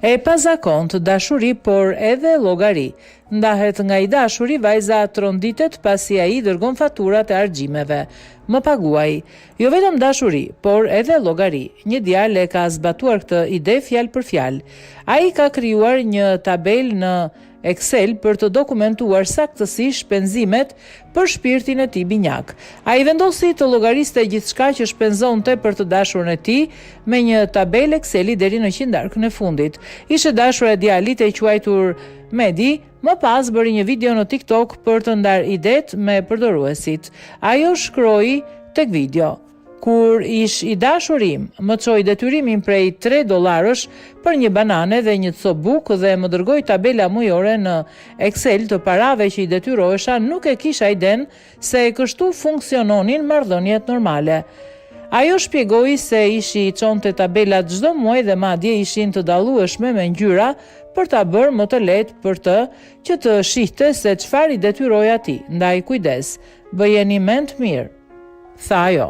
e pazakontë dashuri, por edhe llogari. Ndahet nga i dashuri, vajza tronditet pasi ai dërgon faturat e argjimeve. Më paguaj. Jo vetëm dashuri, por edhe llogari. Një djalë e ka zbatuar këtë ide fjalë për fjalë. Ai ka krijuar një tabelë në Excel për të dokumentuar saktësisht shpenzimet për shpirtin e tij binjak. Ai vendosi të llogariste gjithçka që shpenzonte për të dashurën e tij me një tabelë Exceli deri në qindarkën e fundit. Ishte dashura e djalit e quajtur Medi, më pas bëri një video në TikTok për të ndarë idet me përdoruesit. Ajo shkroi tek video: kur ish i dashurim, më çoi detyrimin prej $3 për një banane dhe një copë bukë dhe më dërgoi tabela mujore në Excel të parave që i detyrohesha, nuk e kisha iden se kështu funksiononin marrëdhëniet normale. Ajo shpjegoi se ishi i çonte tabelat çdo muaj dhe madje ishin të dallueshme me ngjyra për ta bërë më të lehtë për të që të shihte se çfarë i detyroi atij. Ndaj kujdes, bëjeni mend mirë, tha ajo.